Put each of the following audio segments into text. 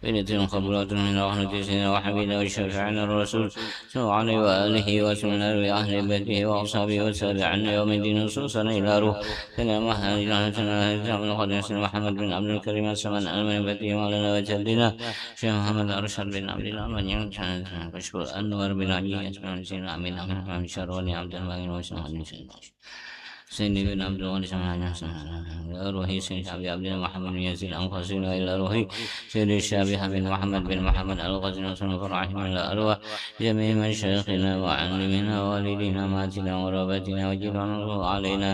بنة قبلة من رحمة سيدنا وحبيبنا وشفيعنا الرسول صلى الله عليه وآله وسلم لأهل بيته وأصحابه وسابع عنا يوم الدين نصوصا إلى روح سيدنا محمد بن عبد الكريم السمن المن بيته مولانا وجدنا شيخ محمد أرشد بن عبد الله من ينشأ كشف الأنوار بن علي أسمع سيدنا أمين أمين شروني عبد المغين وسلم سيدنا بن عبد الله إلى روحي سيدنا عبد محمد بن يزيد الأنقاسين إلى روحي سيدنا الشابه بن محمد بن محمد الغزني وسلم فرحمه إلى أرواح جميع مشايخنا وعلمنا ووالدينا ماتنا ورابتنا وجبرنا علينا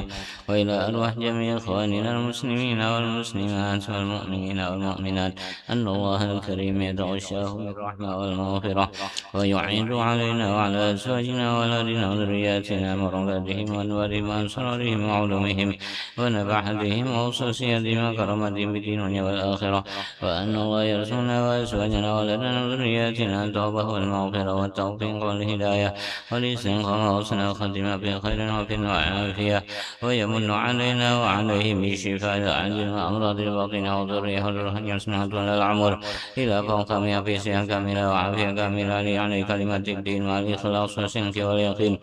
وإلى أرواح جميع إخواننا المسلمين والمسلمات والمؤمنين والمؤمنات أن الله الكريم يتغشاه بالرحمة والمغفرة ويعيد علينا وعلى أزواجنا وأولادنا وذرياتنا مرضاتهم وأنوارهم وأسرارهم وعلومهم ونبحتهم وخصوصياتهم وكرامتهم بالدين والآخرة وأن الله يرزقنا وأزواجنا وأولادنا وذرياتنا التوبة والمغفرة والتوفيق والهداية والاستقامة وحسن الخاتمة في خير وفي العافية ويمن علينا وعليهم بالشفاء العاجل وأمراض الباطنة وذرية والروح يسمع طول العمر إلى فوق في صحة كاملة وعافية كاملة ليعني كلمة الدين مع الإخلاص والصدق واليقين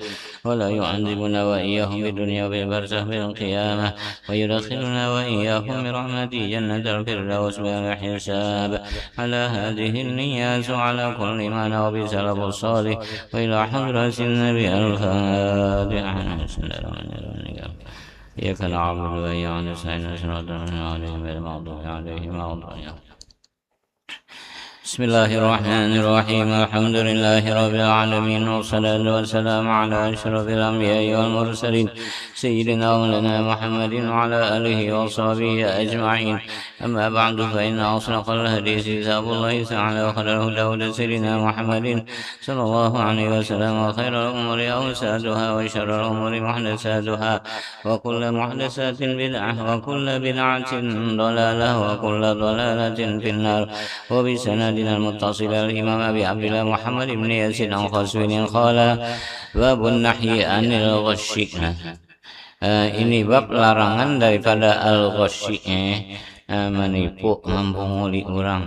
ولا يعذبنا وإياهم بالدنيا وبالبرزخ بالقيامة ويدخلنا وإياهم برحمته جنة الفردوس بلا حساب على هذه النيات وعلى كل ما نوى بسلف الصالح وإلى حضرة النبي الفاتحة بسم الله الرحمن الرحيم إياك نعبد وإياك نستعين صراط الذين عليهم غير المغضوب عليهم ولا الضالين بسم الله الرحمن الرحيم الحمد لله رب العالمين والصلاة والسلام على أشرف الأنبياء والمرسلين سيدنا ومولانا محمد وعلى آله وصحبه أجمعين أما بعد فإن أصدق الحديث كتاب الله تعالى وخير الهدى هدى سيدنا محمد صلى الله عليه وسلم وخير الأمور أوسادها وشر الأمور محدثاتها وكل محدثات بدعة وكل بدعة ضلالة وكل ضلالة في النار وبسند المتصل الإمام أبي عبد الله محمد بن يزيد الخزويني قال باب النحي عن الغش. Ini bab larangan daripada al-ghashi, menipu, membunguli orang.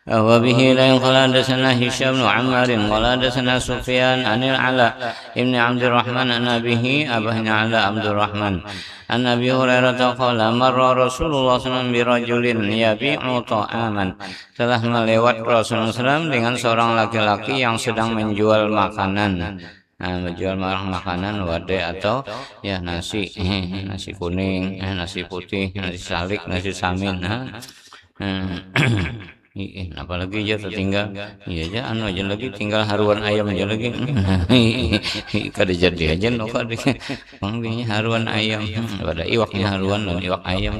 وبه لا ينقل حدثنا هشام بن عمار قال حدثنا سفيان عن العلاء ابن عبد الرحمن عن أبيه العلاء عبد الرحمن عن أبي هريرة قال مر رسول الله SAW برجل يبيع طعاما. Telah melewat Rasulullah SAW dengan seorang laki-laki yang sedang menjual makanan. Menjual makanan wadai atau ya nasi kuning, nasi putih, nasi salik, nasi samin. Apalagi aja tertinggal iya aja aja lagi tinggal haruan ayam aja lagi kada jadi aja no kada panggilnya haruan ayam pada iwaknya haruan dan iwak ayam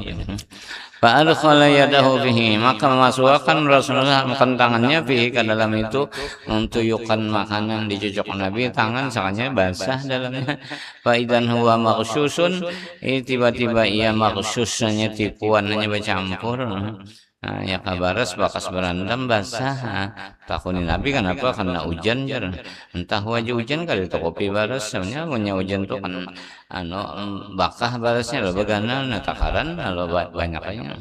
fa adkhala yadahu fihi maka memasukkan Rasulullah tangannya fihi ke dalam itu mentuyukkan makanan dicucuk Nabi tangan sangatnya basah dalamnya fa idan huwa maghsyusun tiba-tiba ia maghsyusnya tipuannya bercampur. Ya kabaras bakas berandam basah takunin Nabi kenapa karena hujan jar entah wajah hujan kali itu kopi baras sebenarnya punya hujan tuh kan bakah barasnya lo bagana takaran lo banyaknya.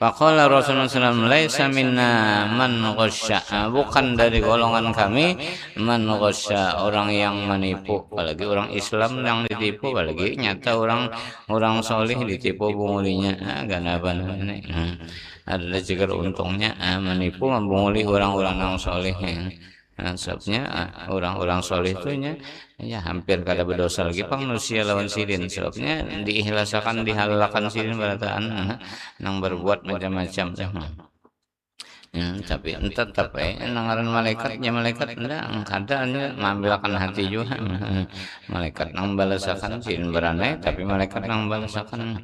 Faqala Rasulullah SAW laisa minna man ghasya, bukan dari golongan kami man ghasya, orang yang menipu, apalagi orang Islam yang ditipu, apalagi nyata orang soleh ditipu bungulinya ganaban ini. Ada juga untungnya menipu membunguli orang-orang yang soleh. Sebabnya orang-orang soleh itu ya hampir kada berdosa lagi manusia lawan sirin. Sebabnya diihlasakan dihalalkan sirin barataan nang berbuat macam-macam. Tapi tetap nangaran malaikatnya malaikat enggak kadang mengambilkan hati juga malaikat nang balasakan sirin beranai tapi malaikat nang balasakan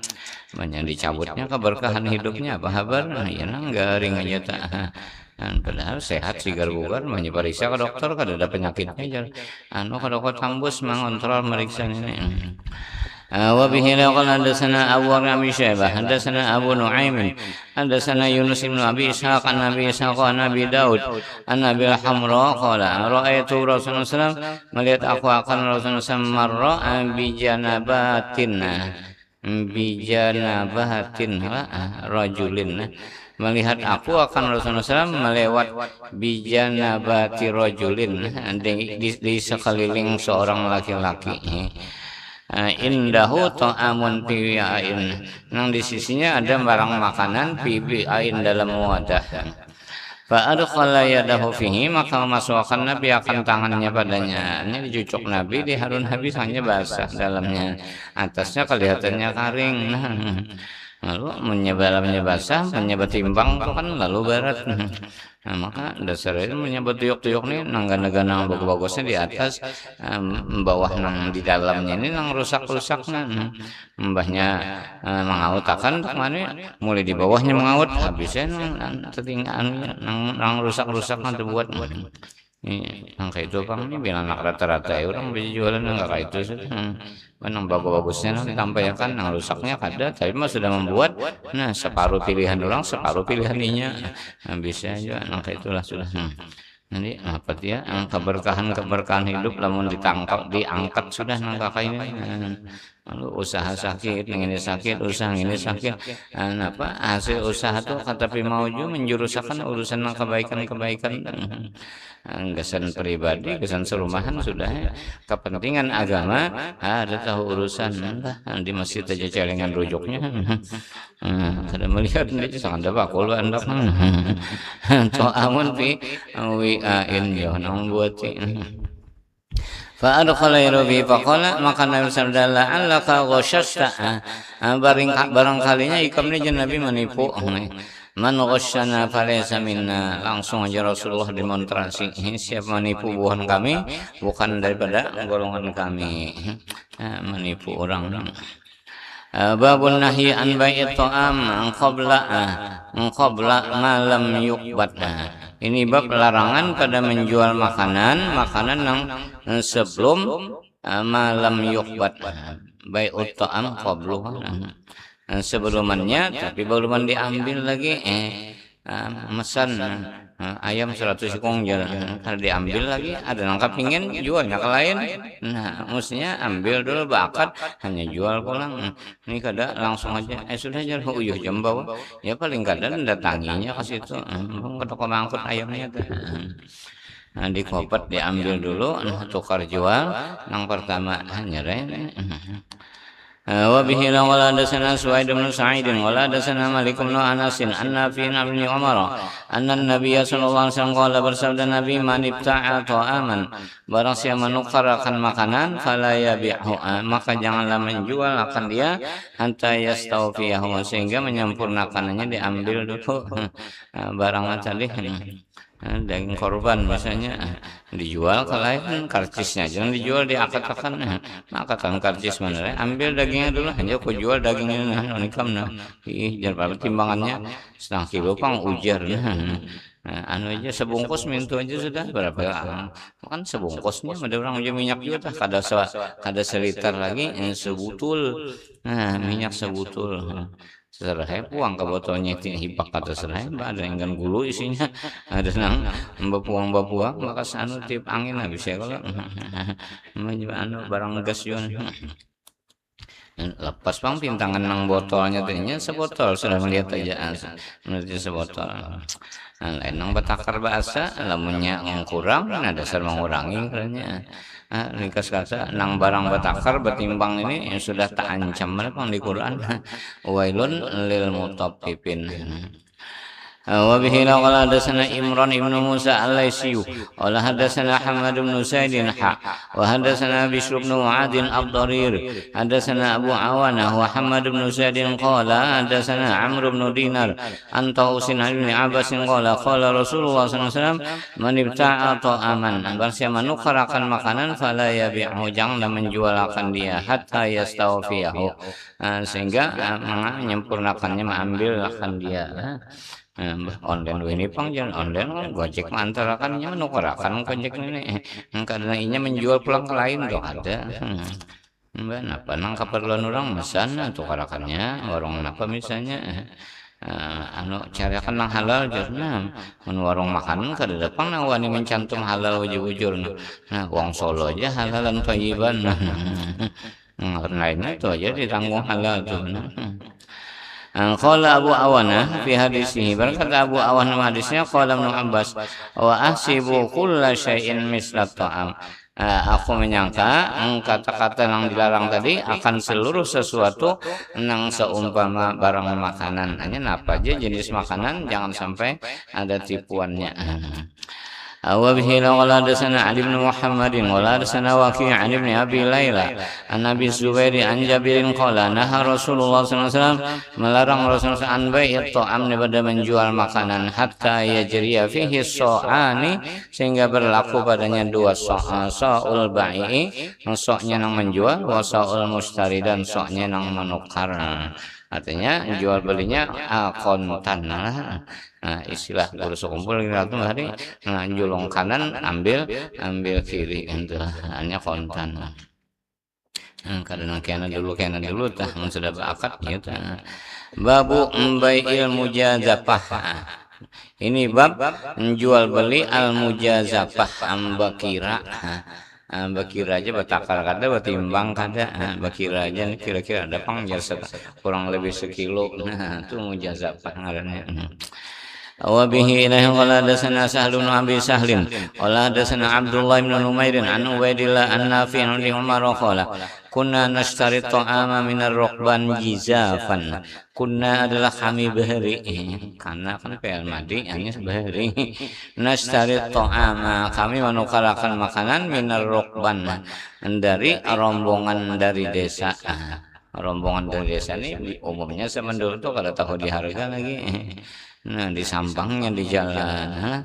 banyak dicabutnya keberkahan hidupnya apa kabar ya nang garing aja tak padahal sehat sigar bugar menyepariksa ke dokter kada ada penyakitnya jar ke dokter tambus mengontrol meriksa ini. وبه قال حدثنا أبو أبي شيبة حدثنا أبو نعيم حدثنا يونس بن أبي إسحاق عن أبي إسحاق عن أبي داود عن أبي الحمراء قال رأيت رسول الله SAW melihat aku akan Rasulullah SAW marra bijanabatin rajulin melihat aku akan Rasulullah SAW melewat bijanabati rojulin di sekeliling seorang laki-laki. Indahu ta'amun fi wi'ain, nang di sisinya ada barang makanan fi wi'ain dalam wadah. Fa adkhala yadahu fihi, maka memasukkan Nabi akan tangannya padanya. Ini dicucuk Nabi, di Harun habis hanya basah dalamnya, atasnya kelihatannya kering. Lalu dalamnya basah, menyebut timbang itu kan lalu barat. Nah, maka dasarnya menyebut tuyuk-tuyuk nih nangga-nangga nang bagus-bagusnya di atas, bawah nang di dalamnya ini nang rusak-rusaknya. Mbahnya mengaut akan mana mulai di bawahnya mengaut, habisnya nang tertinggal nang rusak-rusaknya terbuat. Yang kayak itu bang ini bilang anak rata-rata ya orang bisa jualan nggak kayak itu sih. Yang bagus-bagusnya ditampilkan, yang rusaknya kada, tapi mah sudah membuat. Nah separuh pilihan orang, separuh pilihan inya. Nah, bisa aja, nah kayak itulah sudah. Nanti apa dia? Keberkahan hidup, lamun diangkat sudah nang kakak ini. Lalu usaha sakit, ini sakit, usaha ini sakit. Apa hasil usaha tuh kata Pimauju menjurusakan urusan kebaikan-kebaikan. Kesan pribadi, kesan serumahan sudah ya. Kepentingan agama ada tahu urusan di masjid aja celengan rujuknya. Kada melihat dia sangat ada bakul anda. Amun pi wi'ain yo nang buat fa adkhala yarabi faqala, maka Nabi sallallahu alaihi wasallam barangkalinya ikamnya Nabi menipu. Man ghasyana falaysa minna, langsung aja Rasulullah demonstrasi, siapa menipu bukan kami, bukan daripada golongan kami. Menipu orang. Babun nahi an bai'it ta'am qabla ma lam yuqbad. Ini bab larangan pada menjual makanan yang sebelum malam yuqbad. Bai'ut ta'am qablu, sebelumnya tapi belum diambil lagi. Mesan ayam 100 ekor kalau diambil lagi ada nangkap pingin jualnya ke lain. Nah mestinya ambil dulu bakat hanya jual pulang. Ini kada langsung aja sudah aja uyuh jam bawah ya, paling kadang datanginya ke situ ke toko mangkut ayamnya tuh. Nah di kopet diambil dulu, tukar jual yang pertama nyerah. وبه قال حدثنا سويد بن سعيد قال حدثنا مالك بن انس عن نافع عن ابن عمر ان النبي صلى الله عليه وسلم قال, bersabda Nabi, man ibta'a ta'aman, barang siapa menukarkan makanan fala yabi'hu, maka janganlah menjual akan dia hatta yastawfiyahu, sehingga menyempurnakannya, diambil dulu barang tadi. Daging korban misalnya dijual ke lain, karcisnya jangan dijual, diangkat-angkat. Angkatan karcis mana, ambil dagingnya dulu, hanya aku jual dagingnya nikam jangan timbangannya setengah kilo pang ujar. Anu aja sebungkus mintu aja sudah berapa kan sebungkusnya, ada orang aja minyak juga kada seliter lagi sebutul. Minyak sebutul serahep uang ke botolnya itu hibak kata serahep, ada yang kan gulu isinya, ada nang bapuang maka anu tip angin habis ya kalau anu barang gas yun lepas bang pintangan nang botolnya tadinya sebotol, sudah melihat aja menurutnya sebotol. Lain nang batakar bahasa lamunnya kurang, nah dasar mengurangi karena ringkas kata nang barang batakar betimbang ini yang sudah tak ancam mereka di Quran. Wailun lil mutaffifin. وبه قال حدثنا عمران بن موسى الليثي قال حدثنا حماد بن زيد وحدثنا بشر بن معاذ الضرير حدثنا أبو عوانة وحماد بن زيد قال حدثنا عمرو بن دينار عن طاووس بن عباس قال قال رسول الله صلى الله عليه وسلم man ibta'a ta'aman, barang siapa menukarakan makanan fala yabi'hu, janganlah menjual akan dia hatta yastawfiyahu, sehingga menyempurnakannya, mengambil akan dia. Online ini pang jangan online Gojek mantarakannya menukarakan Gojek ini karena inya menjual pulang ke lain tuh ada. Apa nang keperluan orang mesan tukarakannya warung apa misalnya anu carikan nang halal jurna mun warung makanan kada depan wani mencantum halal ujur-ujur. Nah wong Solo aja halalan thayyiban. Lainnya itu aja ditanggung halal tuh. Qala Abu Awana fi hadisihi, berkata Abu Awana hadisnya, qala Ibnu Abbas wa ahsibu kulla syai'in misla ta'am. Aku menyangka kata-kata yang dilarang tadi akan seluruh sesuatu yang seumpama barang makanan. Hanya apa aja jenis makanan, jangan sampai ada tipuannya. وبه قال حدثنا علي بن محمد قال حدثنا وكيع عن ابن ابي ليلى عن ابي الزبير عن جابر قال نهى رسول الله صلى الله عليه وسلم, melarang Rasulullah an bai'it ta'am, pada menjual makanan, hatta yajriya fihi sa'ani, sehingga berlaku padanya dua sa'ul bai'i, sa'nya yang menjual, wa sa'ul mustari, dan sa'nya yang menukar. Artinya jual belinya kontan. Nah, istilah guru sekumpul itu hari, nah, julung kanan ambil kiri, itu hanya kontan. Kadang kena dulu tah sudah berakad gitu. Babu bai'il mujazafah. Ini bab jual beli al mujazafah, bakira. Bakira aja batakar kada, batimbang kada, bakira aja kira-kira ada pangjar kurang lebih sekilo. Nah, itu mujazafah ngarannya. Wa bihi ilaihi qala hadatsana Sahl bin Abi Sahlin qala hadatsana Abdullah bin Numair an Ubaidillah an Nafi' an Umar qala kunna nashtari ta'ama min ar-rukban jizafan. Kunna adalah kami bahari, karena kan fi'il madi hanya bahari. Nashtari ta'ama, kami menukarakan makanan min ar-rukban, dari rombongan dari desa. Rombongan dari desa ini umumnya semendul itu kada tahu diharga lagi. Nah, di sampangnya di jalan,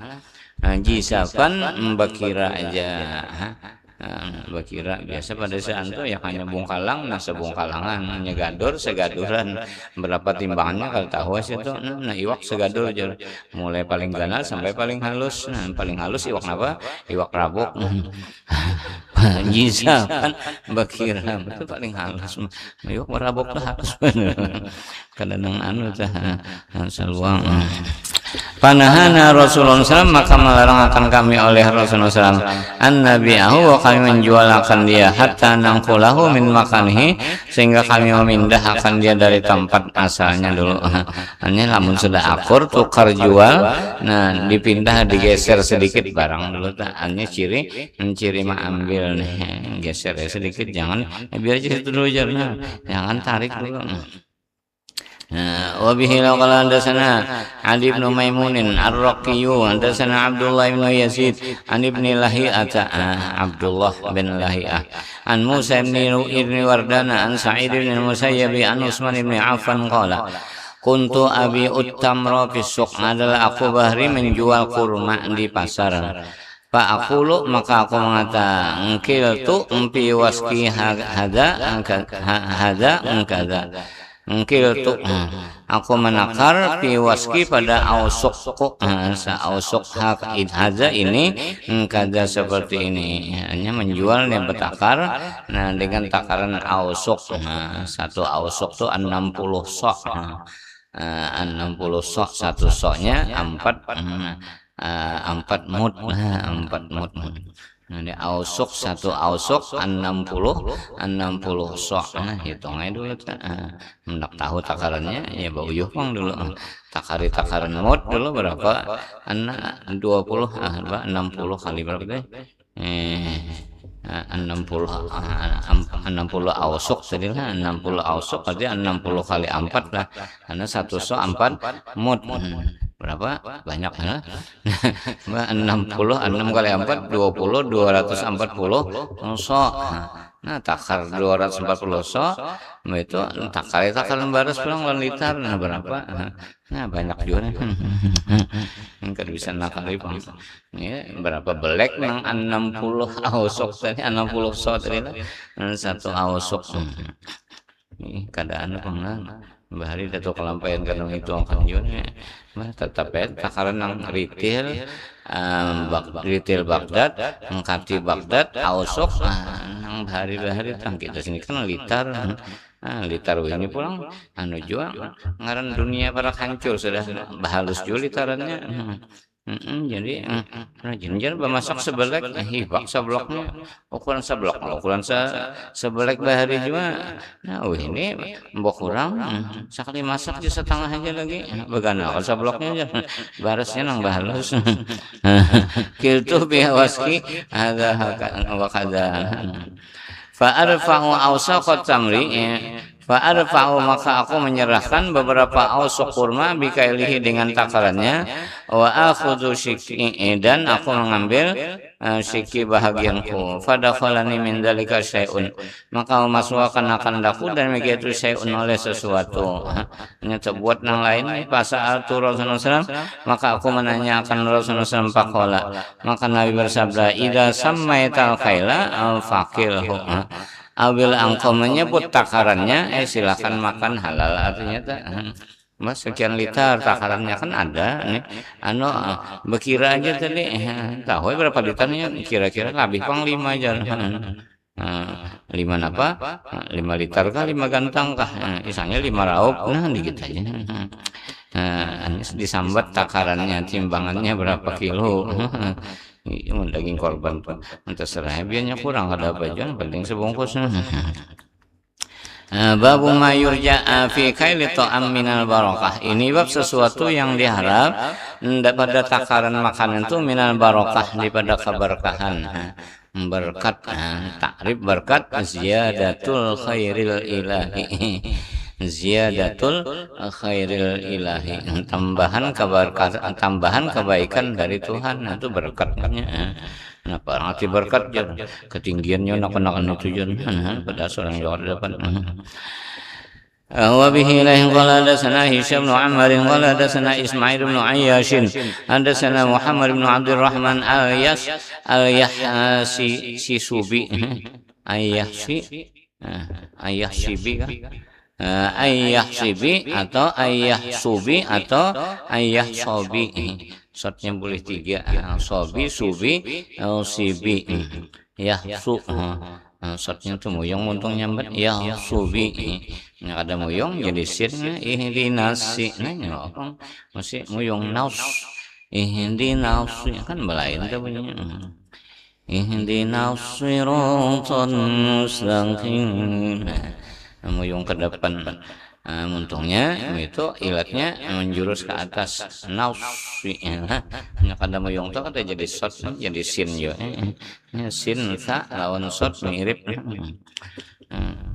jisafan bakira aja. Bakira biasa pada saat itu ya hanya bungkalang, nah sebungkalangan, nyegadur segaduran, berapa timbangannya kalau tahu itu. Nah, iwak segadur aja, mulai paling ganas sampai paling halus. Nah, paling halus iwak apa? Iwak rabuk. Jisafan bakira itu paling halus. Iwak rabuk lah halus bener. Kadang anu tah saluang. Panahana Rasulullah SAW, maka melarang akan kami oleh Rasulullah SAW an nabi'ahu, wa kami menjual akan dia, hatta nangkulahu min makanihi, sehingga kami memindah akan dia dari tempat asalnya dulu. Hanya lamun sudah akur tukar jual, nah dipindah digeser sedikit barang dulu. Hanya ciri mah ambil nih, geser sedikit, jangan biar aja itu dulu jangan tarik dulu. Wabihi qala hadatsana Ali bin Maimunin Ar-Raqiyyu hadatsana Abdullah bin Yazid an ibni Lahiyata Abdullah bin Lahiyah an Musa bin Wardana an Sa'id bin Musayyib an Utsman bin Affan qala kuntu abi utamra fi suq, adalah aku bahri menjual kurma di pasar. Pak aku maka aku mengatakan ngkil tu empi waski hada ngkil tu aku menakar piwaski pada ausukku, ausuk hak idhaza ini kada seperti ini, hanya menjual yang bertakar. Nah, dengan takaran ausuk, satu ausuk tu 60 sok, 60 sok, satu soknya 4 mud. Nah, di ausuk, satu ausuk 60 sok. Nah, hitungnya dulu hendak tahu takarannya ya bau yuhang dulu. Takaran mud dulu berapa? 60 kali berapa deh? 60 ausuk tadi lah, 60 ausuk berarti 60 kali 4 lah, karena satu sok 4 mud. Berapa? Banyak ya. 6 kali 4 20, 240 sok. Nah, takar 240 sok itu takaran baras pulang liter. Nah, berapa? Nah, banyak juga. Enggak bisa nakali Bang. Ini berapa belek nang 60 ausok tadi, 60 sok tadi lah. Satu ausok. Ini keadaan Bang. Bahari datuk kelampaian kadang itu angkat juga. Tetap takaran nang retail Baghdad, ngkati Baghdad, ausok, nang bahari tang kita sini kan liter. Liter ini pulang anu jual ngaran dunia para hancur sudah bahalus jual literannya. Jadi rajin jar bamasak sebelek hibak sabloknya ukuran sablok ukuran sebelek bahari juga nah ini mbok kurang sakali masak di setengah aja lagi begana kalau sabloknya aja baresnya nang bahalus kiltu bihawaski ada wakada fa'arfa'u awsaqat tamri fa'arfa'u maka aku menyerahkan beberapa ausaq kurma bikailihi dengan takarannya wa akhudhu syiki dan aku mengambil syiki bahagianku fadakhalani min dalika syai'un maka memasukkan akan daku dan begitu syai'un oleh sesuatu nyata buat yang lain pasa'atu Rasulullah SAW maka aku menanyakan Rasulullah SAW faqala maka Nabi bersabda idza sammaital khaila faqilhu awil engkau menyebut takarannya silakan makan halal artinya mas sekian liter takarannya kan ada nih bekira aja tadi tahu berapa liternya kira-kira lebih pang 5 aja 5 apa 5 liter kah 5 gantang kah misalnya 5 raup nah dikit aja disambat takarannya timbangannya berapa kilo daging korban tuh terserah biarnya kurang ada apa aja penting sebungkus babu mayurja fi kaili ta'am minal barakah ini bab sesuatu yang diharap pada takaran makanan itu minal barakah daripada keberkahan berkat takrib berkat ziyadatul khairil ilahi ziyadatul khairil ilahi tambahan kebaikan dari Tuhan itu berkatnya kenapa arti berkat ketinggiannya nak-nakan itu pada seorang yang dapat وبه إليه قال حدثنا هشام بن عمار قال حدثنا إسماعيل بن عياش حدثنا محمد بن عبد الرحمن اليحسبي Ayyahsibi atau Ayyahsubi atau Ayyahsobi shotnya boleh 3 sobi subi sibi yahsu shotnya tuh muyong untung nyambat yahsubi ada muyong jadi sin ihdinasi nah orang masih muyong naus ihdinaus kan belain tuh bunyinya ihdinas siratal mustaqim muyung ke depan untungnya itu ilatnya menjurus ke atas nauswi ada muyung itu kan jadi shot jadi sin juga sin sa lawan shot mirip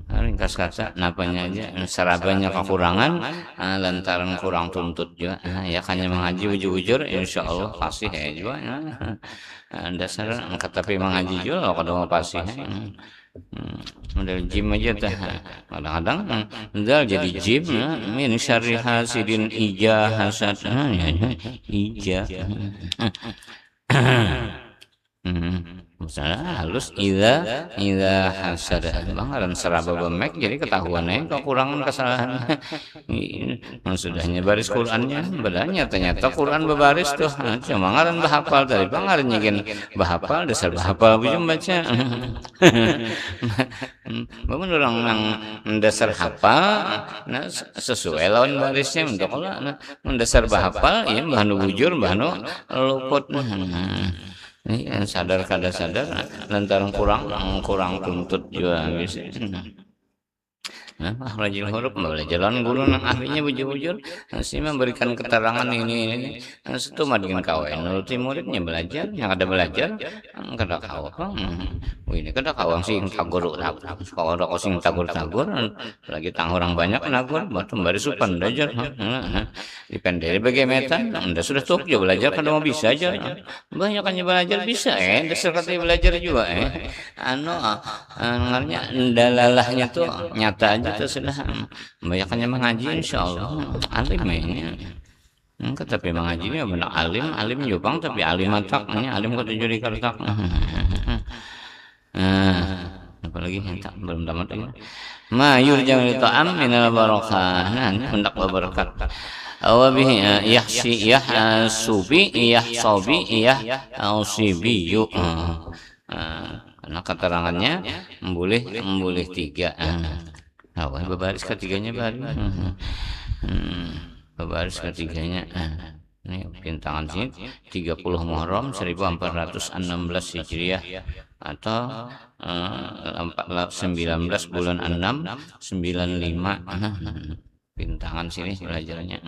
ringkas kata napanya aja serabanya kekurangan lantaran kurang tuntut juga ya kanya mengaji ujur-ujur insya Allah pasti ya juga dasar tapi mengaji juga kalau pasti model gym aja dah kadang-kadang modal jadi gym min syarri hasidin ija hasad ija misalnya halus ida hasad banggaran seraba bemek jadi ketahuannya kekurangan kesalahan maksudnya baris Qurannya bedanya ternyata Quran bebaris tuh cuma ngaran bahapal dari banggaran nyikin bahapal dasar bahapal bujum baca bangun orang yang dasar hafal nah sesuai lawan barisnya untuk kalau mendasar bahapal ya bahan bujur bahan luput ini sadar kada sadar lantaran kurang tuntut juga bisa nah rajin huruf belajaran guru nang ahlinya bujur-bujur sih memberikan keterangan ini itu mah dengan kawan nuruti muridnya belajar yang ada belajar kada kawan ini kada kawan sing tagur kalau ada sing tagur lagi tang orang banyak nagur batu bari supan belajar dipendeli bagaimana anda sudah tuh juga belajar kada mau bisa aja banyak kan belajar bisa dasar kata belajar juga ngarnya dalalahnya tuh nyata itu sudah banyakannya mengaji insyaallah alim ya tapi mengaji ini benar alim jupang tapi alim mataknya alim kata juri kartak apalagi yang tak belum tamat lagi ma yurjam li ta'am minal barakah nah hendak berkat wa bihi yahsubi yahsibi karena keterangannya boleh 3 babaris ketiganya baru babaris ketiganya Ini bintangan sini 30 Muharram 1416 Hijriah atau 19 bulan 6 95. Bintangan sini belajarnya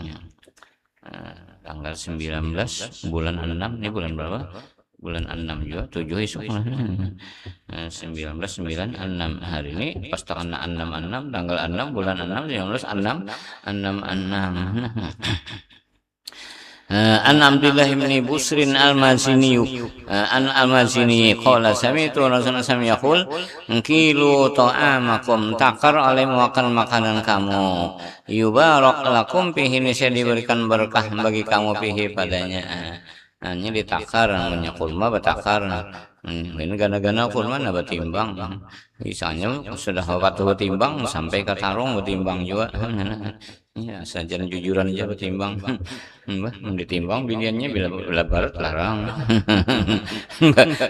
tanggal 19 bulan 6. Ini bulan berapa? Bulan 6 juga 7 esok 1996 hari ini pas tanggal 66 tanggal 6 bulan 6 19 6 an Abdullah bin Busrin al-Mazini an al-Mazini qala sami'tu Rasulullah SAW yaqul kilu ta'amakum, takar oleh makan makanan kamu, yubarak lakum fihi, niscaya diberikan berkah bagi kamu fihi padanya. Ini ditakar namanya kurma bertakar. Ini gana-gana kurma na betimbang. Misalnya sudah waktu betimbang sampai ke tarung betimbang juga. Ya sajan jujuran aja betimbang. Ditimbang biliannya bila barat larang.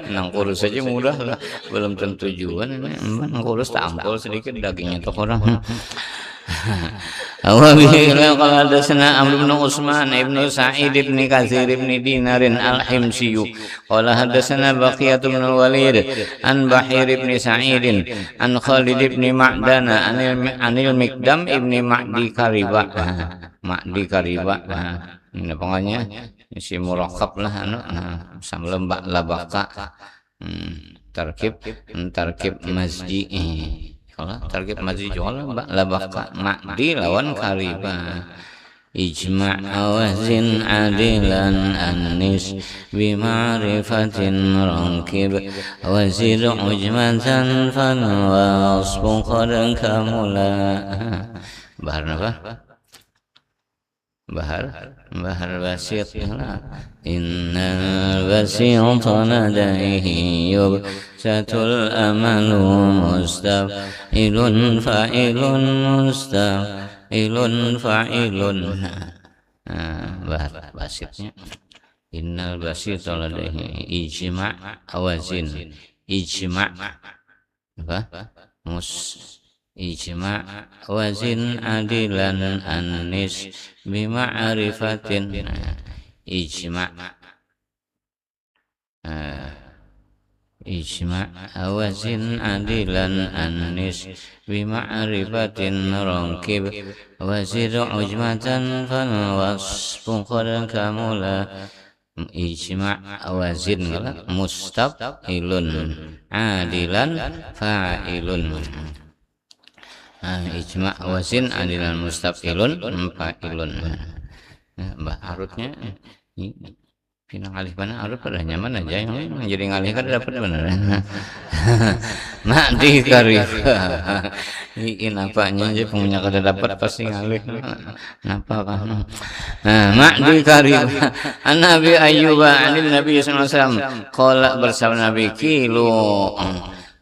Nang kurus saja mudah lah, belum tentu tujuan. Nang kurus tak ampul sedikit dagingnya tuh orang. Kalau ada sana Amr bin Utsman ibnu Sa'id ibn Katsir ibn Dinarin al-Himsi, kalau ada sana Baqiyah bin Walid an Bahir ibn Sa'id an Khalid ibn Ma'dana anil Mikdam ibn Ma'di Kariba. Ini pokoknya si murakkab lah sambil mbak labaka tarkib masjid. Kalau target masjid jual labaka ma'di lawan kariba. Ijma' awazin adilan anis bima'rifatin rangkib wazir ujmatan fan wasbun qadan kamula. Bahar apa? Bahar basit. Innal basita ladaihi yubsatul amalu mustaf'ilun fa'ilun mustaf'ilun fa'ilun. Bahar basitnya innal basita ladaihi ijma' awazin. Ijma' apa? Ijma' wazin adilan anis bima'rifatin. Ijma' wazin adilan anis bima'rifatin rangkib wazir ujmatan fal wasfu qad kamula. Ijma' wazin mustaf'ilun adilan fa'ilun. Ijma' wazin adilan mustaf'ilun fa'ilun. Mbah arutnya pinang alih mana arut pada nyaman aja yang jadi ngalih kan dapat bener. Ma'di Kariba. Ini apanya aja punya kada dapat pasti ngalih. Napa kan? Ma'di Kariba. An Nabi Ayyub anil Nabi sallallahu alaihi wasallam qala bersama Nabi kilu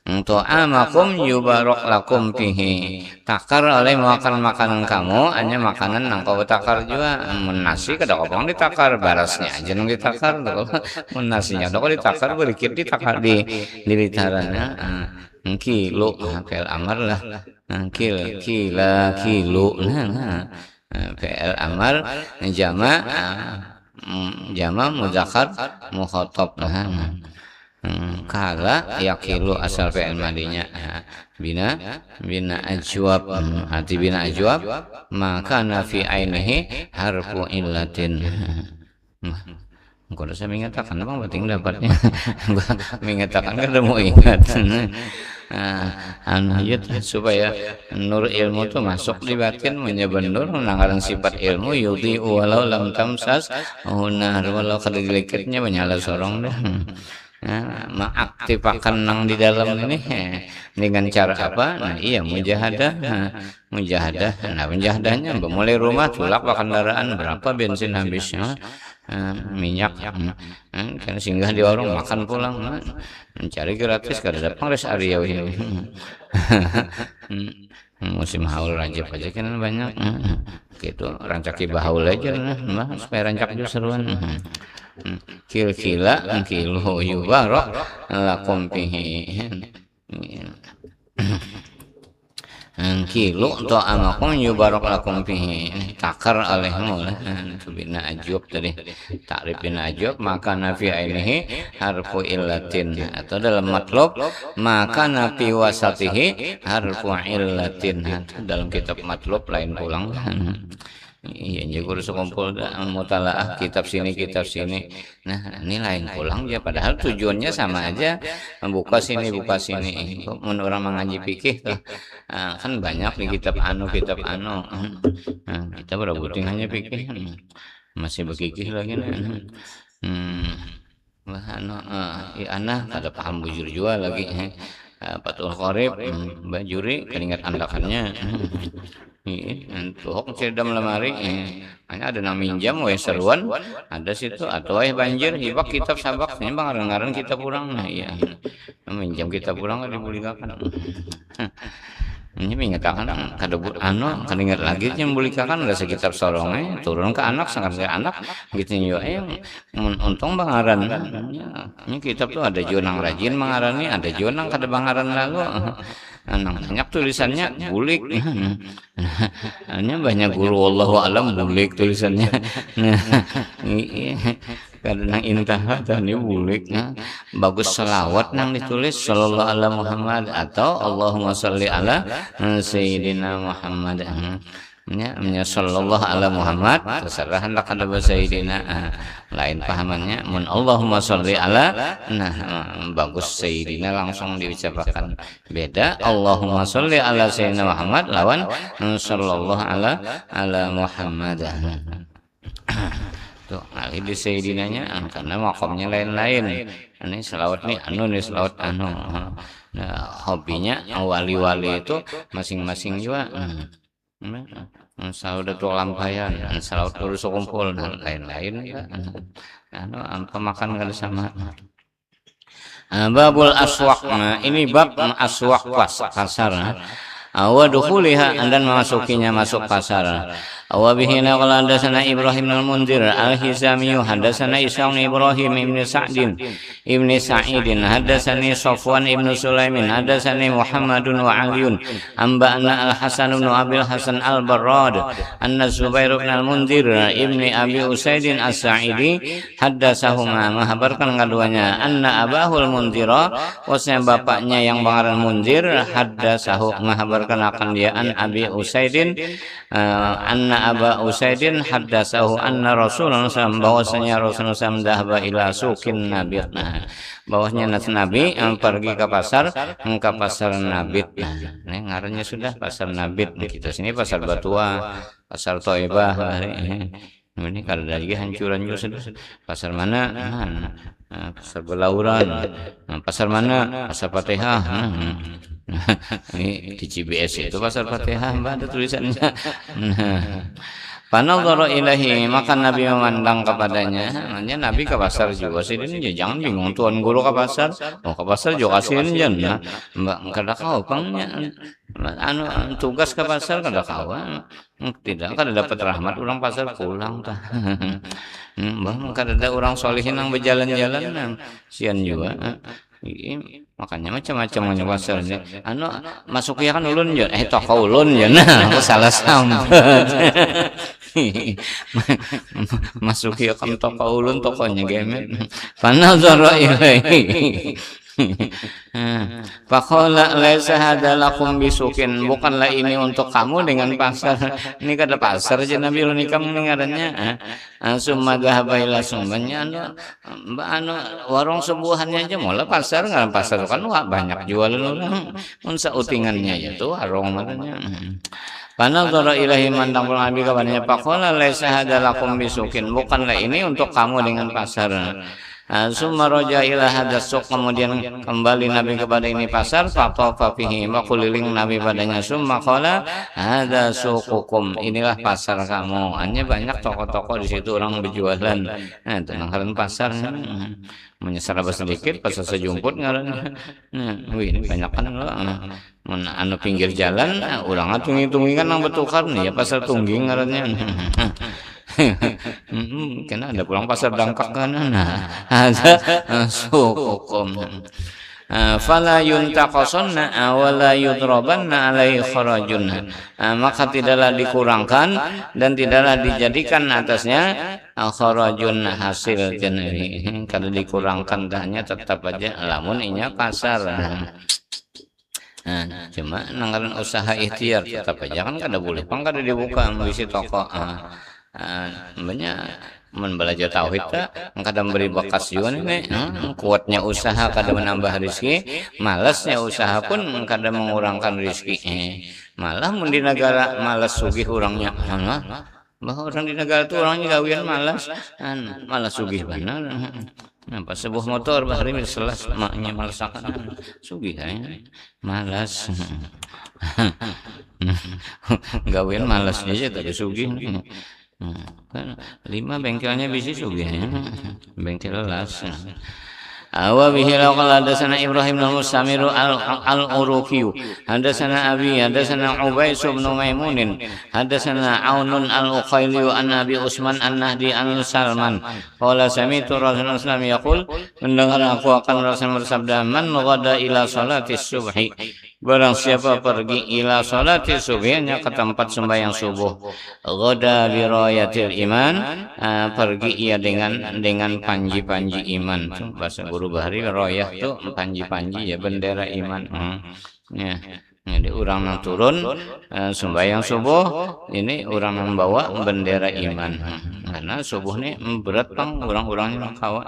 ta'amakum yubarak lakum fihi, takar oleh makan makanan kamu, hanya makanan nang kau takar juga. Nasi kada kopong ditakar, barasnya aja nang ditakar. Nasinya kau ditakar, berikir ditakar di litarannya. Kilo PL amar lah, kilo PL amar jama mudzakkar mukhatab. Kala yakilu asal fi'il madinya bina ajwab, arti bina ajwab maka nafi ainihi harfu illatin. Kalau saya mengatakan apa penting dapatnya mengatakan kada mau ingat. Supaya nur ilmu itu masuk di batin, menyebut nur menanggaran sifat ilmu yudi walau lam tamsas unar, walau kada dilikitnya menyala sorong deh. Mengaktifkan nang di dalam ini dengan cara apa? Nah iya mujahadah. Nah mujahadahnya mulai rumah tulak kendaraan berapa bensin habisnya, minyak kan singgah di warung makan pulang, mencari gratis kada dapat res area ini. Musim haul rajab aja kan banyak gitu, rancaki bahaul aja nah supaya rancak juga seruan. Kil-kila kilu yubarak lakum fihi. Kilo ta'amakum yubarak lakum fihi, takar olehmu lah. Bina ajub tadi, takrif bina ajub, maka nafi ainihi harfu illatin, atau dalam matlub maka nafi wasatihi harfu illatin. Dalam kitab matlub lain pulang. Iya, jadi sekumpul mutalaah kitab sini. Nah, ini lain pulang ya. Padahal tujuannya sama aja, buka sini. Menurut orang mengaji fikih tuh, kan banyak di kitab anu. Nah, kita berebutin hanya fikih, masih berkikih lagi nih. Ya anak kada paham bujur jual lagi. Fathul Qorib, Bajuri, keringat andakannya. Tuhok cedam lemari, hanya ada nama minjam, seruan, ada situ, atau banjir, hibak kitab sabak, ini ngaran kita pulang, nah iya, minjam kita pulang nggak dibulikakan. Ini mengatakan kada ingat lagi yang bulikakan ada sekitar sorongnya turun ke anak sangat ke anak gitu ya. Untung bangaran ini kitab tuh ada jonang rajin mengarani, ada jonang kada bangaran lalu. Banyak tulisannya bulik. Hanya banyak guru wallahu alam bulik tulisannya. Kadang intah tadi bulik, bagus selawat nang ditulis sallallahu ala Muhammad atau Allahumma sholli ala sayyidina Muhammad. Nya sallallahu ala Muhammad terserah hendak ada sayyidina, lain pahamannya mun Allahumma sholli ala, nah bagus sayyidina langsung diucapkan. Beda Allahumma sholli ala sayyidina Muhammad lawan sallallahu ala Muhammad. Tuh, kali di sayyidinanya karena makomnya lain-lain. Ini selawat nih selawat anu. Nah, hobinya wali-wali itu masing-masing juga. Saudatul lampayan, salawat urus kumpul dan lain-lain ya. Apa makan kada sama. Babul aswaq. Ini bab aswaq pasar. Awadukuliha dan memasukinya masuk pasar. Awabihi naqala hadatsana Ibrahim al-Munzir al-Hizami hadatsana Ishaq Ibrahim ibn Sa'din ibn Sa'idin hadatsani Safwan ibn Sulaimin hadatsani Muhammadun wa Aliun amba'na al-Hasan ibn Abil Hasan al-Barrad anna Zubair ibn al-Munzir ibn Abi Usaidin as-Sa'idi haddatsahuma menghabarkan keduanya anna abahul Munzira wasnya bapaknya yang bangaran Munzir haddatsahu menghabarkan akan dia an Abi Usaidin anna Aba Usaidin haddatsahu anna Rasulullah SAW bahwasanya Rasulullah SAW dhahaba ila suqin nabit. Nah, bahwasanya Nabi pergi ke pasar nabit. Nah, ngarannya sudah pasar nabit. Kita sini pasar Batua, pasar Thaibah. Ini kada lagi hancuran juga sudah. Pasar mana? Pasar Belauran. Pasar mana? Pasar Fatihah. Ini di CBS itu pasar Fatihah, ada tulisannya. Panadhara ilahi, maka Nabi memandang kepadanya. Makanya Nabi ke pasar juga sih, ini jangan bingung tuan guru ke pasar. Mau ke pasar juga kasihin jan. Mbak kada kau pangnya tugas ke pasar kada kau. Tidak kada dapat rahmat orang pasar pulang tah. Mbah kada ada orang solihin yang berjalan-jalan sian juga. Makanya macam-macam yang pasar ini. Masuk ya kan ulun jan, toko ulun jan. Aku salah sambet. Masuk ya kan toko ulun, tokonya gemet. Panazara ilaihi. Faqala laisa hadza lakum bisukin, bukanlah ini untuk kamu dengan pasar. Ini kada pasar aja Nabi nikam ngarannya. Summa dhahaba ila sumbanya warung sebuahannya aja mola pasar, ngaran pasar kan banyak jualan orang. Mun sautingannya itu warung matanya. Panadhara ilahi mandang Nabi kabarnya faqala laisa hadza lakum bisukin, bukanlah ini untuk kamu dengan pasar. Summa raja ila hadas suq, kemudian kembali Nabi kepada ini pasar, fatafa fihi, keliling Nabi padanya. Summa qala hadza suqukum, inilah pasar kamu. Hanya banyak toko-toko di situ orang berjualan. Nah, itu ngaran pasar. Menyesal sedikit pasar sejumput ngaran. Ini banyak kan lo. Anu pinggir jalan, orang tungging-tungging kan nang bertukar nih ya pasar tungging ngarannya. Kena ada pulang pasar dangkak kan, ada sukukum. fala yuntaqasunna wa la yudrabanna alaihi kharajun. Maka tidaklah dikurangkan dan tidaklah dijadikan atasnya kharajun hasil jenis. Kalau dikurangkan hanya tetap aja lamun inya kasar. Cuma nanggaran usaha ikhtiar tetap aja kan kada boleh pang kada dibuka mengisi toko. Banyak belajar tauhid kada memberi bakas juga nih. Kuatnya usaha kada menambah rezeki, malasnya usaha pun kada mengurangkan rezeki. Malah di negara malas sugih orangnya. Bahwa orang di negara itu orangnya gawian malas, malas sugih benar. Nampak sebuah motor bahari selas maknya malas akan sugih malas. Gawian malasnya aja tapi sugih. Kan 5 bengkelnya bisa sugih bengkel las. Wa bihi laqad hadatsana Ibrahim bin Mustamir al-Uruqi hadatsana Abi hadatsana Ubays bin Maimun hadatsana Aunun al-Uqaili an Abi Usman an-Nahdi an Salman qala sami'tu Rasulullah sallallahu alaihi wasallam yaqul mendengar aku akan Rasul bersabda man ghada ila salati subhi barang siapa pergi ila salati subhinya ke tempat sembahyang subuh ghada bi rayatil iman pergi ia dengan panji-panji iman bahasa guru bahari royah tuh panji-panji ya bendera iman. Ya. Jadi orang yang turun sembahyang subuh ini orang yang bawa bendera iman. Karena subuh ini berat pang orang-orang yang kawa.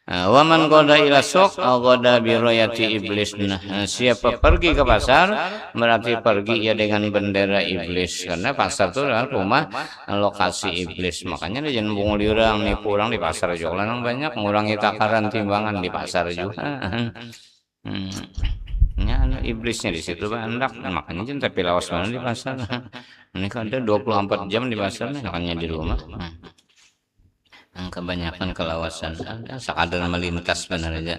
Waman qada ila suq qada bi royati iblis. Siapa pergi ke pasar berarti pergi ya dengan bendera iblis karena pasar itu adalah rumah lokasi iblis. Makanya dia jangan bungul orang nipu orang di pasar juga lanang banyak mengurangi takaran timbangan di pasar juga. Ya iblisnya di situ banyak makanya jangan tapi lawas mana di pasar. Ini kan ada 24 jam di pasar makanya di rumah. Kebanyakan kelawasan sekadar melintas benar aja.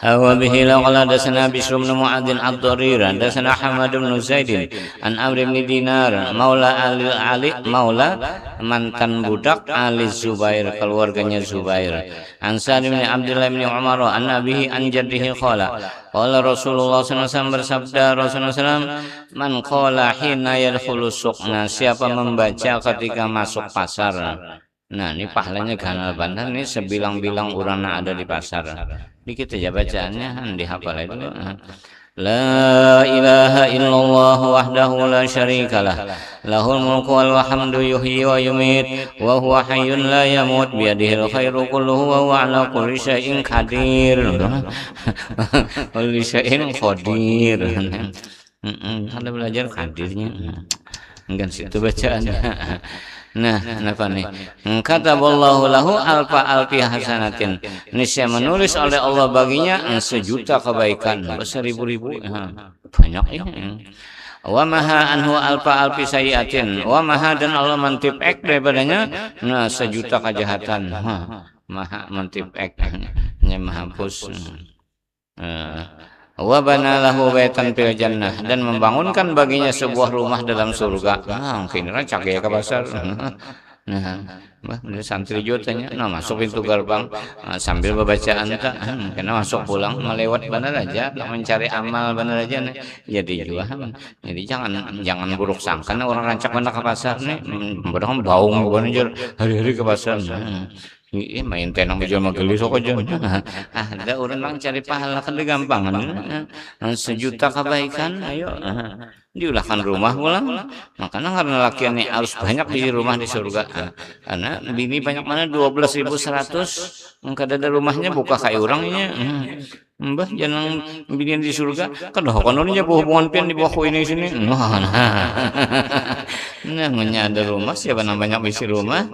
Wa bihi laqad hadatsana Bishr bin Mu'adzin ad-Darir hadatsana Hamad bin Zaid an Amr bin Dinar maula Ali maula mantan budak Ali Zubair keluarganya Zubair an Sa'd bin Abdullah bin Umar an abihi an jaddihi qala qala Rasulullah sallallahu alaihi wasallam bersabda Rasulullah sallallahu man qala hina yadkhulu suqna siapa membaca ketika masuk pasar. Nah ini pahalanya ganal banget nih sebilang-bilang orang ada di pasar. Dikit aja bacaannya dihafal itu. La ilaha illallah wahdahu la syarikalah lahul mulku wal hamdu yuhyi wa yumit wa huwa hayyun la yamut biyadihil khairu kulluhu wa huwa ala kulli syai'in qadir. Kulli syai'in qadir. Ada belajar qadirnya. Enggak situ bacaannya. Nah, apa nih? Kataballahu lahu alfi hasanatin. Niscaya menulis oleh Allah baginya 1.000.000 kebaikan, seribu-ribu. Banyak ini. Wa maha anhu alfi sayiatin. Wa maha dan Allah mentipek daripadanya 1.000.000 kejahatan. Maha mentipek, menghapus. Wa bana lahu baitan fil jannah dan membangunkan baginya sebuah rumah dalam surga. Mungkin rancak ya ke pasar. Santri jutanya masuk pintu gerbang sambil bacaan tak karena masuk pulang melewat benar aja mencari amal benar aja nih. Jadi jangan buruk sangka nih orang rancak benar ke pasar nih. Padahal bau bener hari-hari ke pasar. Main tenang bijal mageli sok aja. Ada orang bang cari pahala kan gampang. 1.000.000 kebaikan, ayo diulahkan rumah pulang. Makanya karena lakiannya harus banyak di rumah di surga. Karena bini banyak mana 12.100. Kada ada rumahnya buka kayak orangnya. Mbah jangan bini di surga. Kada konornya hubungan pian di bawah ini sini. Nah, ada rumah siapa namanya bisi rumah.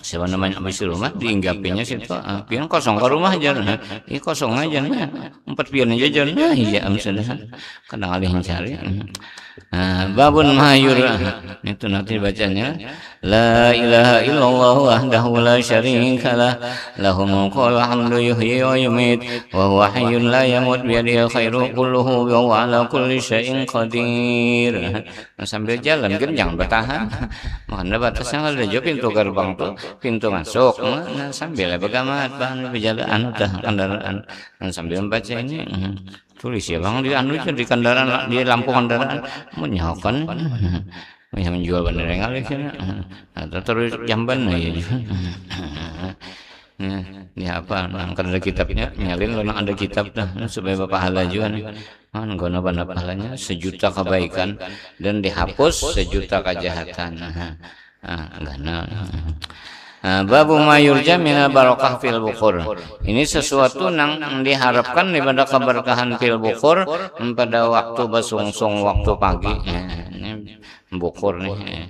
Siapa namanya habis rumah diinggapinya situ pian kosong ke rumah aja ini kosong aja nih 4 pian aja jangan iya sudah kadang alih cari babun mayur itu nanti bacanya la ilaha illallah wahdahu la syarikalah lahul mulku wal hamdu yuhyi wa yumit wa huwa hayyun la yamut bi yadihi khairu kulluhu wa huwa ala kulli syai'in qadir. Sambil jalan kan jangan bertahan makanya batasnya ada pintu gerbang tuh pintu masuk. Nah, sambil bagaimana bahan perjalanan kendaraan sambil membaca ini tulis ya bang di anu itu di kendaraan di lampu kendaraan menyahukan yang menjual bendera yang ada sini atau terus jamban ya ini apa kan ada kitabnya nyalin lo ada kitab dah supaya pahala juga nih kan guna benda pahalanya 1.000.000 kebaikan dan dihapus 1.000.000 kejahatan gana babu mayurja minal barokah fil bukur. Ini sesuatu yang diharapkan daripada keberkahan fil bukur pada waktu basungsung waktu pagi. Ini bukur nih.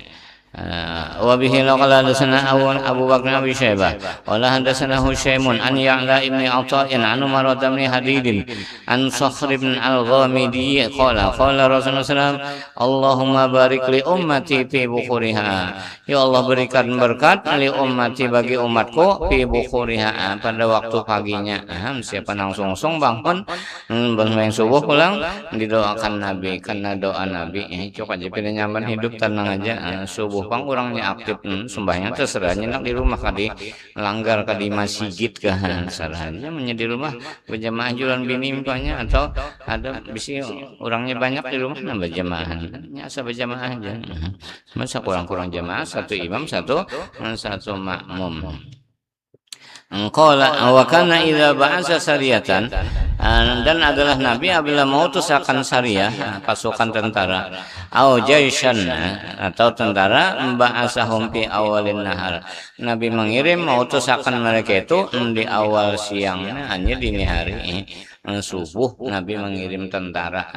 Wa bihi laqala hadatsana Abu Bakr Abi Syaibah wala hadatsana Husyaimun an Ya'la ibn Ata'in an Umar bin Hadid an Sakhr ibn Al-Ghamidi qala Rasulullah sallallahu Allahumma barik li ummati fi bukhuriha. Ya Allah berikan berkat li ummati bagi umatku fi bukhuriha pada waktu paginya. Siapa nang sungsung bangun bangun subuh pulang didoakan Nabi karena doa Nabi coba aja pilih nyaman hidup tenang aja subuh pang orangnya aktif sembahyang terserahnya nak di rumah kadi langgar kadi masjid kan sarahnya menjadi rumah berjamaah jualan bini misalnya atau ada bisi orangnya banyak di rumah nah berjamaah asal berjamaah aja masa kurang-kurang jamaah satu imam satu makmum. Qala wa kana idza ba'asa sariyatan dan adalah Nabi apabila mengutuskan sariyah pasukan tentara au jaishan atau tentara ba'asahum fi awalin nahar. Nabi mengirim mengutuskan mereka itu di awal siangnya hanya dini hari subuh Nabi mengirim tentara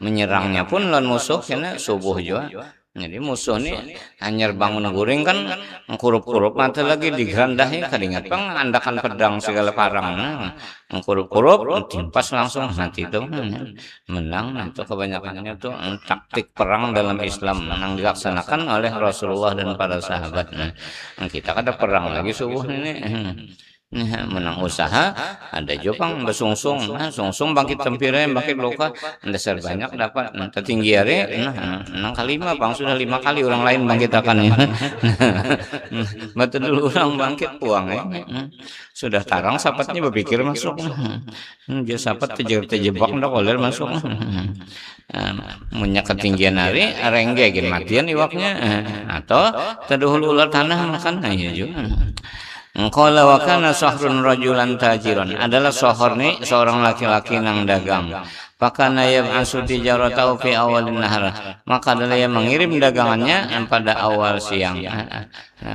menyerangnya pun lawan musuh karena subuh juga. Jadi musuh ini hanya bangun guring kan kurup-kurup mata lagi digerandahi kadingat pang andakan pedang segala parang kurup-kurup timpas langsung nanti itu menang itu kebanyakannya itu taktik perang dalam Islam yang dilaksanakan oleh Rasulullah dan para sahabat. Kita kada perang lagi subuh ini menang usaha ada jopang besungsung sungsung bangkit tempire bangkit loka dasar banyak dapat tertinggi hari nang kalima bang sudah 5 kali orang lain bangkit akannya betul dulu orang bangkit puang sudah tarang sapatnya berpikir masuk dia sapat terjebak ndak koler masuk punya ketinggian hari rengge gen matian iwaknya atau terduhul ular tanah makan ya juga. Qala wa kana Sahrun rajulan tajiran adalah Sahr ni seorang laki-laki nang dagang. Pakana yab'asu tijaratahu fi awalin nahar. Maka adalah yang mengirim dagangannya pada awal siang.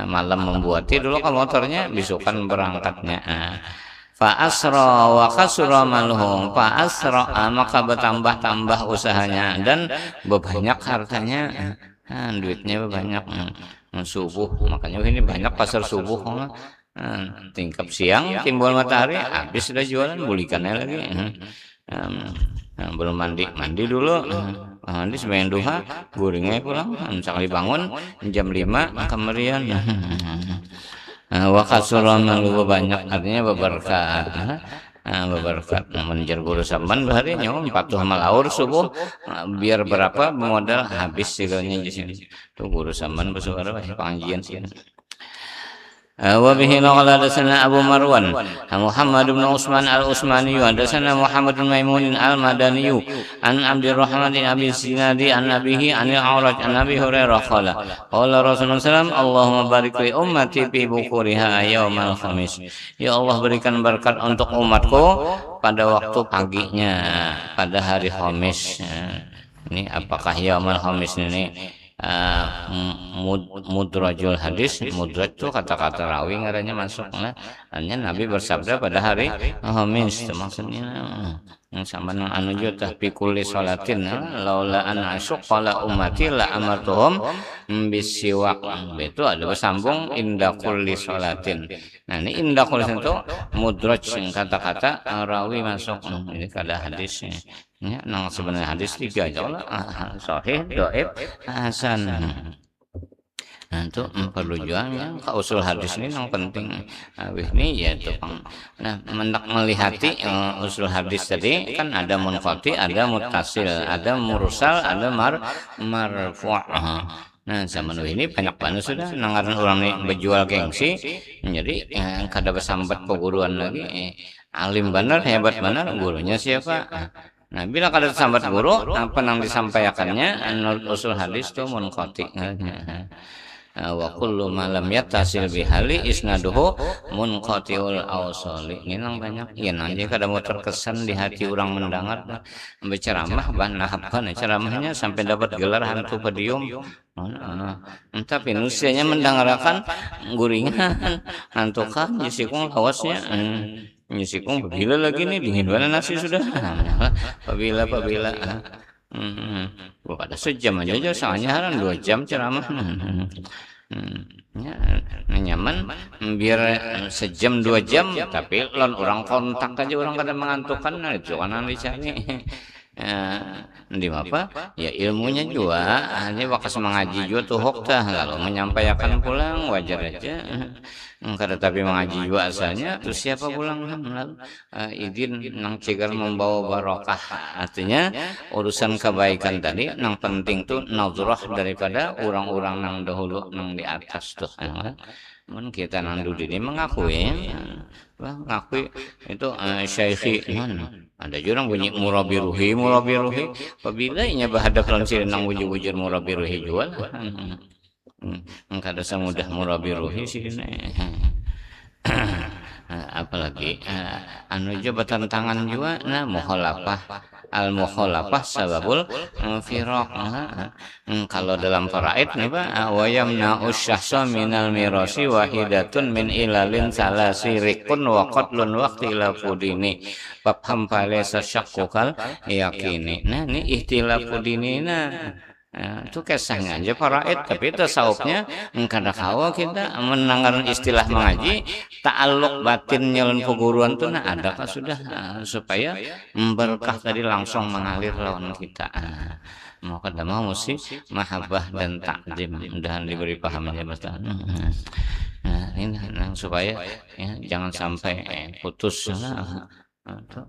Malam membuati dulu ke motornya bisukan berangkatnya. Fa asra wa kasura maluhu. Fa asra maka bertambah-tambah usahanya dan berbanyak hartanya. Duitnya banyak subuh makanya ini banyak pasar subuh tingkap siang timbul matahari habis sudah jualan bulikannya lagi belum mandi dulu mandi sembahyang duha guringnya pulang sekali bangun jam 5 kemudian wa kasura maluhu banyak artinya berberkah berberkat menjar guru samban bahari nyom patuh malaur subuh biar berapa modal habis segalanya di sini tuh guru samban bersuara pengajian sih. Wa bihi qala hadatsana Abu Marwan Muhammad bin Utsman al-Utsmani hadatsana Muhammad bin Maimun al-Madani an Abdurrahman bin Abi Sinadi an Nabihi an al-A'raj an Abi Hurairah qala Rasulullah sallallahu Allahumma barik li ummati fi bukuriha yaumal khamis. Ya Allah berikan berkat untuk umatku pada waktu paginya pada hari Khamis. Ini apakah yaumal khamis ini mudrajul hadis mudraj itu kata-kata rawi ngaranya masuk hanya Nabi bersabda pada hari Khamis itu maksudnya yang sama nang anu juga fi kulli salatin laula an asyqa ummati la amartuhum bisiwak itu ada bersambung inda kulli salatin. Nah ini inda kulli itu mudraj kata-kata rawi masuk ini kada hadisnya. Ya, nang sebenarnya hadis 3 aja lah sahih, dhaif, hasan. Nah itu perlu jualnya ke usul hadis ini yang penting ini ya tukang. Nah mendak melihati usul hadis tadi kan ada munqati, ada muttasil, ada mursal, ada marfu'. Nah, zaman ini banyak banget sudah nangaran orang nih berjual gengsi, jadi kada bersambat peguruan lagi, alim bener, hebat bener, gurunya siapa? Nah, bila kada sambat guru, apa yang disampaikannya menurut usul hadis tuh munqati. Wa kullu ma lam yattasil bihali isnaduhu munqatiul awsali. Nginang banyak ya nanti kada mau terkesan di hati orang mendengar berceramah bahkan ceramahnya sampai dapat gelar hantu podium. Tapi nusianya mendengarkan guringan hantu kan nyisikung lawasnya nyisikung bila lagi nih dingin banget nasi sudah apabila pada sejam aja soalnya haran 2 jam ceramah ya, nyaman biar sejam 2 jam tapi lon orang kontak aja orang kadang mengantukkan nah itu kan yang dicari di apa ya ilmunya juga hanya bakas mengaji juga tuh hokta kalau menyampaikan pulang wajar aja kada tapi mengaji juga asalnya terus siapa pulang izin nang cegar membawa barokah artinya urusan kebaikan tadi nang penting tuh nazrah daripada orang-orang nang dahulu nang di atas tuh kita nang dulu ini mengakui itu syekhi ada jurang bunyi murabi ruhi apabila inya berhadap langsir nang wujud-wujud murabi ruhi jual kada semudah murabi ruhi sih apalagi anu juga tantangan juga nah mukhalafah al mukhalafah sababul firaq kalau dalam faraid nih Pak wa yamna usyahsa minal mirasi wahidatun min ilalin salasi rikun wa qatlun waqtilafu dini fafham falaysa syaqqukal yakini nah ini ihtilafu dinina itu kisahnya aja faraid tapi tasawufnya kada kawa kita menanggaran istilah mengaji ta'alluq batin nyalon peguruan tuh nah adakah sudah supaya berkah tadi langsung mengalir lawan kita mau kada mau mesti mahabbah dan takdim dan diberi pahamnya betul ini supaya ya, jangan sampai putus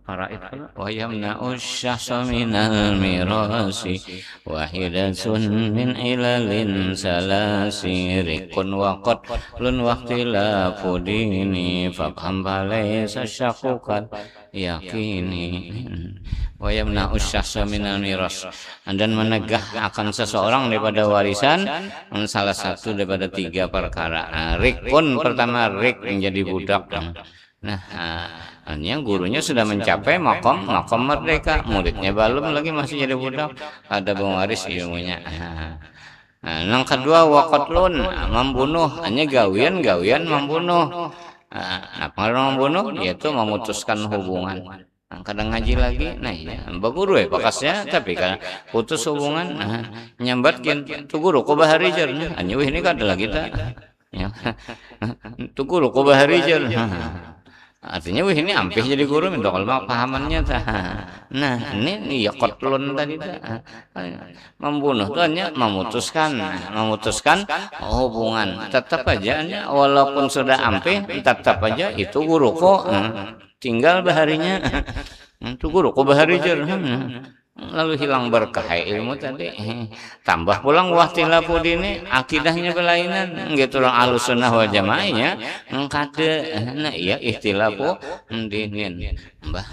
para itu wa yamna'u syahsa minal mirasi wahidatun min ilalin salasi rikun wa qatlun waqtilafu dini fafham falaysa syaqqukal yakini wa yamna'u syahsa minal miras dan menegah akan seseorang daripada warisan salah satu daripada 3 perkara rikun pertama rik menjadi budak nah hanya gurunya sudah mencapai makom merdeka muridnya belum lagi masih jadi budak ada pewaris ilmunya yang kedua waqatlun membunuh hanya gawian membunuh apa membunuh yaitu memutuskan hubungan kadang ngaji lagi nah ya baguru ya bakasnya tapi kan putus hubungan nyambatkin tu guru ko baharijar hanya ini kada lagi kita ya tu guru ko baharijar artinya ini ampih jadi guru minta kalau pahamannya nah ini ya qatlun tadi membunuh tuh hanya memutuskan hubungan tetap aja walaupun sudah ampih tetap aja itu guru kok tinggal baharinya itu guru kok baharijar lalu hilang berkah ilmu tadi tambah pulang wahtilafu dini akidahnya belainan gitu orang ahlussunnah wal jamaahnya kada nah iya ikhtilafu dinin mbah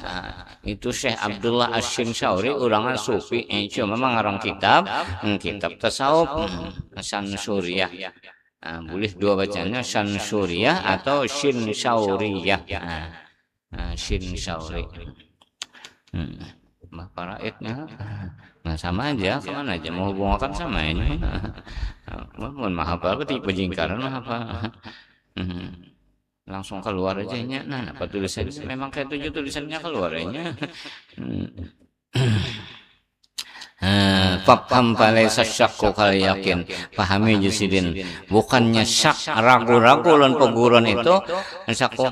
itu Syekh Abdullah Asy-Syamsuri orang sufi cuma mengarang kitab tasawuf Syamsuriyah boleh 2 bacanya Syamsuriyah atau Syinsauriyah Syinsauri faraidnya nah sama aja kemana aja mau hubungkan sama ini mohon maaf apa pejingkaran apa langsung keluar aja nya nah apa tulisannya memang kayak 7 tulisannya keluar aja fafham falaysa syaqqukal yakin pahami jusidin bukannya syak ragu-ragu lan peguruan itu syakku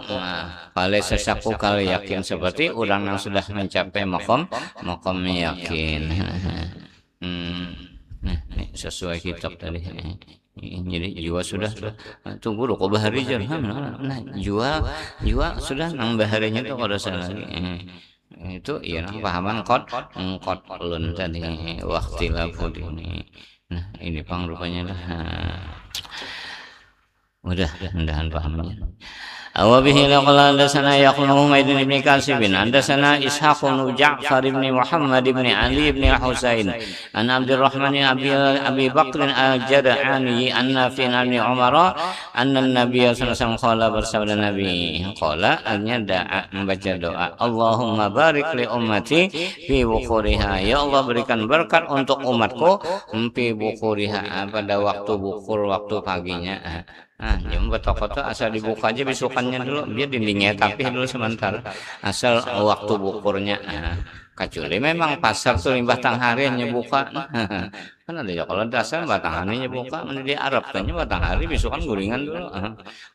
falaysa syaqqukal yakin seperti orang yang sudah mencapai makom yakin nah sesuai kitab tadi jadi jua sudah tunggu lo kok baharijar nah jua sudah nang baharinya tuh kada salah lagi itu iya pahaman qatlun tadi waqtilafu dini Nah, ini pang rupanya lah. Mudah-mudahan pahamnya. وبه قال حدثنا يحيى بن حميد بن كاسب حدثنا إسحاق بن جعفر بن محمد بن علي بن الحسين عن عبد الرحمن أبي بكر الجدعاني أن في بن عمر أن النبي صلى الله عليه وسلم قال bersabda Nabi qala membaca doa Allahumma barik li ummati fi bukuriha, ya Allah berikan berkat untuk umatku fi bukuriha, pada waktu bukur, waktu paginya. Nah, jam foto-foto asal dibuka aja besokannya dulu, dia dindingnya tapi dulu sebentar, asal waktu bukurnya. Nah, kecuali memang pasar tuh batang harinya buka. Kan ada ya kalau dasar batang harinya buka, mana di Arab tanya batang hari besokan guringan dulu.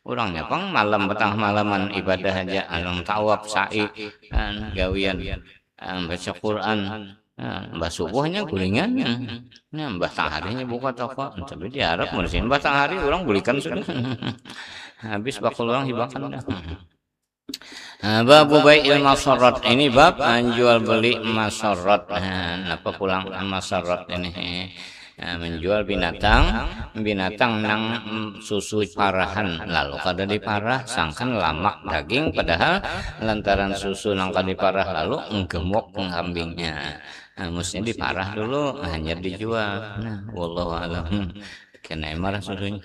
Orangnya pang malam batang malaman ibadah aja, alam tawaf sa'i, gawian, baca Quran. Mbah subuhnya gulingannya, nah mbah harinya buka toko, tapi di Arab musim mbah hari orang belikan sudah, habis bakul orang hibakan dah. Bab bai'il masarrat, ini bab jual beli masarrat. Apa pulang masarrat ini? Menjual binatang nang susu parahan, lalu kada diparah sangkan lamak daging, padahal lantaran susu nang kada diparah lalu gemuk kambingnya. Mestinya diparah dulu hanya dijual. Nah, wallahu a'lam. Kena marah susunya.